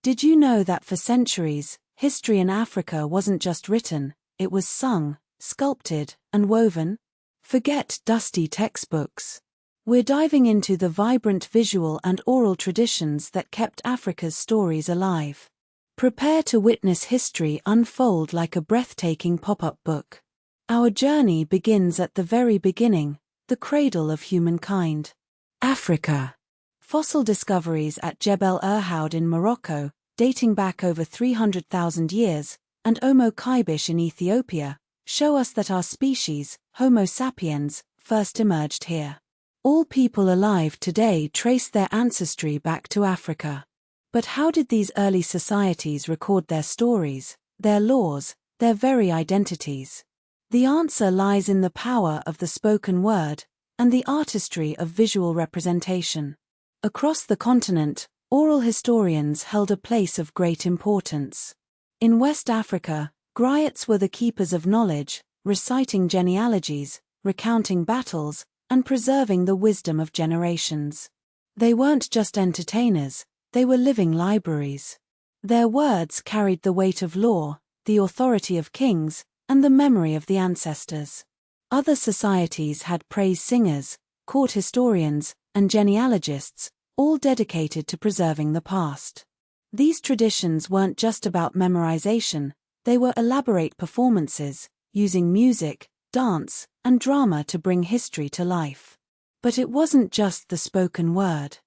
Did you know that for centuries, history in Africa wasn't just written, it was sung, sculpted, and woven? Forget dusty textbooks. We're diving into the vibrant visual and oral traditions that kept Africa's stories alive. Prepare to witness history unfold like a breathtaking pop-up book. Our journey begins at the very beginning, the cradle of humankind. Africa. Fossil discoveries at Jebel Irhoud in Morocco, dating back over 300,000 years, and Omo Kaibish in Ethiopia, show us that our species, Homo sapiens, first emerged here. All people alive today trace their ancestry back to Africa. But how did these early societies record their stories, their laws, their very identities? The answer lies in the power of the spoken word, and the artistry of visual representation. Across the continent, oral historians held a place of great importance. In West Africa, griots were the keepers of knowledge, reciting genealogies, recounting battles, and preserving the wisdom of generations. They weren't just entertainers, they were living libraries. Their words carried the weight of law, the authority of kings, and the memory of the ancestors. Other societies had praise singers, court historians, and genealogists, all dedicated to preserving the past. These traditions weren't just about memorization, they were elaborate performances, using music, dance, and drama to bring history to life. But it wasn't just the spoken word.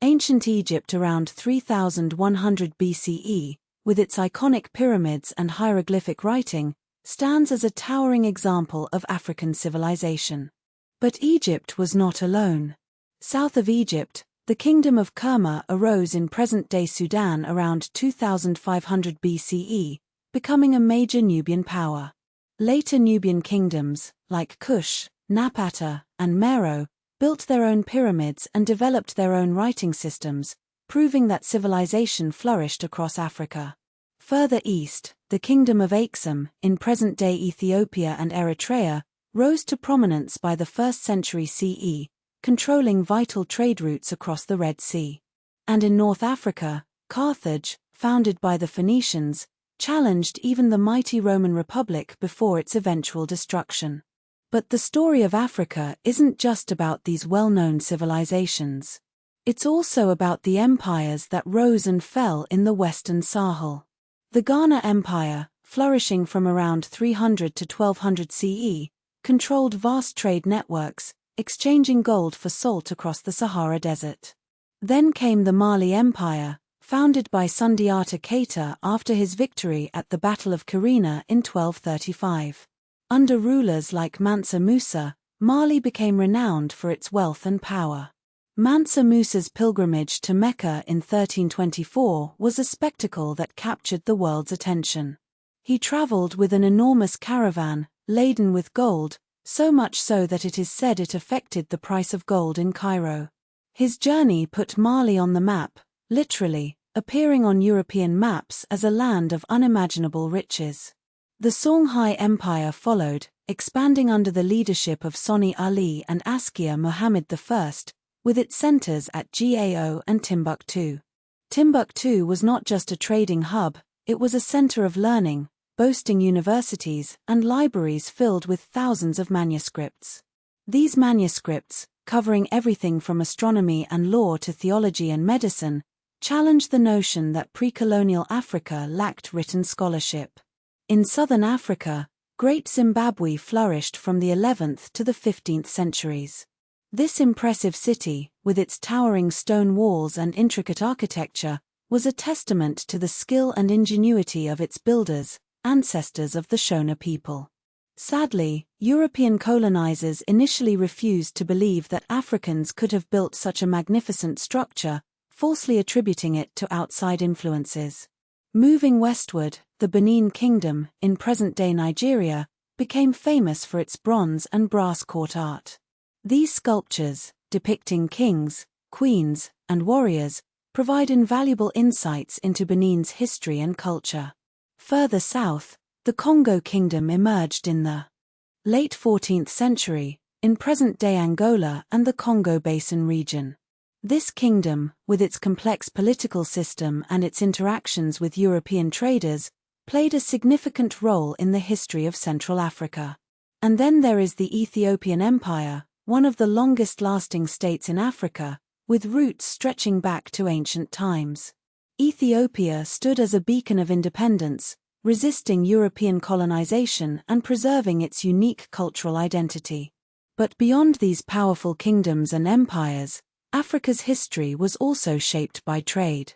Ancient Egypt around 3100 BCE, with its iconic pyramids and hieroglyphic writing, stands as a towering example of African civilization. But Egypt was not alone. South of Egypt, the Kingdom of Kerma arose in present-day Sudan around 2500 BCE, becoming a major Nubian power. Later Nubian kingdoms, like Kush, Napata, and Meroe, built their own pyramids and developed their own writing systems, proving that civilization flourished across Africa. Further east, the Kingdom of Aksum, in present-day Ethiopia and Eritrea, rose to prominence by the 1st century CE, controlling vital trade routes across the Red Sea. And in North Africa, Carthage, founded by the Phoenicians, challenged even the mighty Roman Republic before its eventual destruction. But the story of Africa isn't just about these well-known civilizations. It's also about the empires that rose and fell in the Western Sahel. The Ghana Empire, flourishing from around 300 to 1200 CE, controlled vast trade networks, exchanging gold for salt across the Sahara Desert. Then came the Mali Empire, founded by Sundiata Keita after his victory at the Battle of Kyrene in 1235. Under rulers like Mansa Musa, Mali became renowned for its wealth and power. Mansa Musa's pilgrimage to Mecca in 1324 was a spectacle that captured the world's attention. He traveled with an enormous caravan, laden with gold, so much so that it is said it affected the price of gold in Cairo. His journey put Mali on the map, literally, appearing on European maps as a land of unimaginable riches. The Songhai Empire followed, expanding under the leadership of Soni Ali and Askia Muhammad I, with its centers at Gao and Timbuktu. Timbuktu was not just a trading hub, it was a center of learning, boasting universities and libraries filled with thousands of manuscripts. These manuscripts, covering everything from astronomy and law to theology and medicine, challenged the notion that pre-colonial Africa lacked written scholarship. In southern Africa, Great Zimbabwe flourished from the 11th to the 15th centuries. This impressive city, with its towering stone walls and intricate architecture, was a testament to the skill and ingenuity of its builders, ancestors of the Shona people. Sadly, European colonizers initially refused to believe that Africans could have built such a magnificent structure, falsely attributing it to outside influences. Moving westward, the Benin Kingdom, in present-day Nigeria, became famous for its bronze and brass court art. These sculptures, depicting kings, queens, and warriors, provide invaluable insights into Benin's history and culture. Further south, the Congo Kingdom emerged in the late 14th century, in present-day Angola and the Congo Basin region. This kingdom, with its complex political system and its interactions with European traders, played a significant role in the history of Central Africa. And then there is the Ethiopian Empire, one of the longest-lasting states in Africa, with roots stretching back to ancient times. Ethiopia stood as a beacon of independence, resisting European colonization and preserving its unique cultural identity. But beyond these powerful kingdoms and empires, Africa's history was also shaped by trade.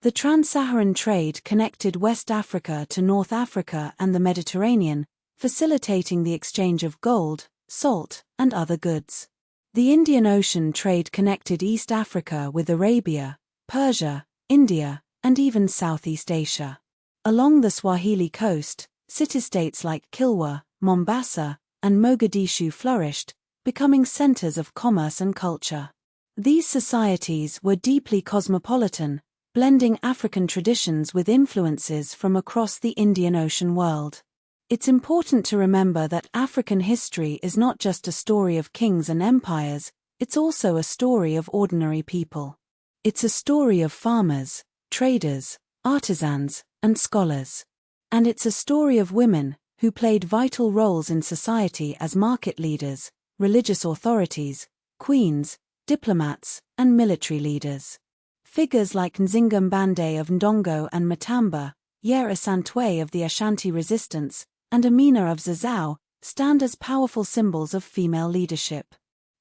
The trans-Saharan trade connected West Africa to North Africa and the Mediterranean, facilitating the exchange of gold, salt, and other goods. The Indian Ocean trade connected East Africa with Arabia, Persia, India, and even Southeast Asia. Along the Swahili coast, city-states like Kilwa, Mombasa, and Mogadishu flourished, becoming centers of commerce and culture. These societies were deeply cosmopolitan, blending African traditions with influences from across the Indian Ocean world. It's important to remember that African history is not just a story of kings and empires, it's also a story of ordinary people. It's a story of farmers, traders, artisans, and scholars. And it's a story of women, who played vital roles in society as market leaders, religious authorities, queens, diplomats, and military leaders. Figures like Nzinga Mbande of Ndongo and Matamba, Yer Asantwe of the Ashanti resistance, and Amina of Zazau, stand as powerful symbols of female leadership.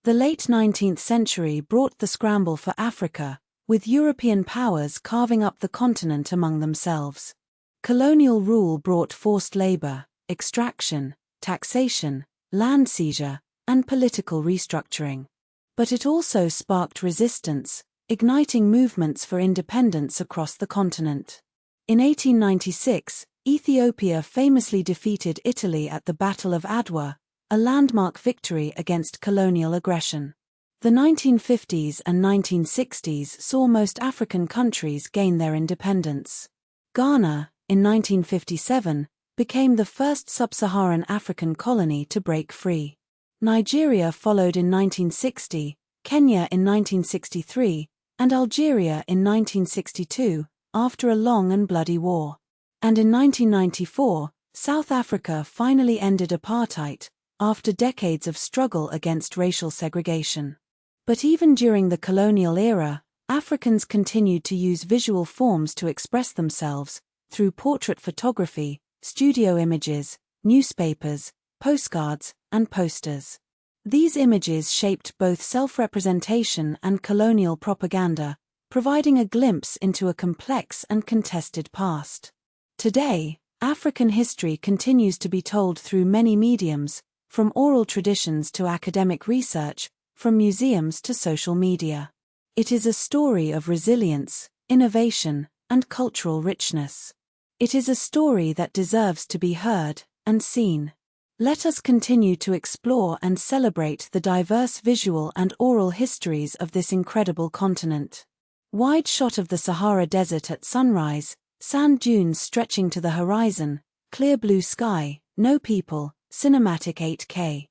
The late 19th century brought the scramble for Africa, with European powers carving up the continent among themselves. Colonial rule brought forced labor, extraction, taxation, land seizure, and political restructuring. But it also sparked resistance, igniting movements for independence across the continent. In 1896, Ethiopia famously defeated Italy at the Battle of Adwa, a landmark victory against colonial aggression. The 1950s and 1960s saw most African countries gain their independence. Ghana, in 1957, became the first sub-Saharan African colony to break free. Nigeria followed in 1960, Kenya in 1963, and Algeria in 1962, after a long and bloody war. And in 1994, South Africa finally ended apartheid, after decades of struggle against racial segregation. But even during the colonial era, Africans continued to use visual forms to express themselves, through portrait photography, studio images, newspapers, postcards, and posters. These images shaped both self-representation and colonial propaganda, providing a glimpse into a complex and contested past. Today, African history continues to be told through many mediums, from oral traditions to academic research, from museums to social media. It is a story of resilience, innovation, and cultural richness. It is a story that deserves to be heard and seen. Let us continue to explore and celebrate the diverse visual and oral histories of this incredible continent. Wide shot of the Sahara Desert at sunrise, sand dunes stretching to the horizon, clear blue sky, no people, cinematic 8K.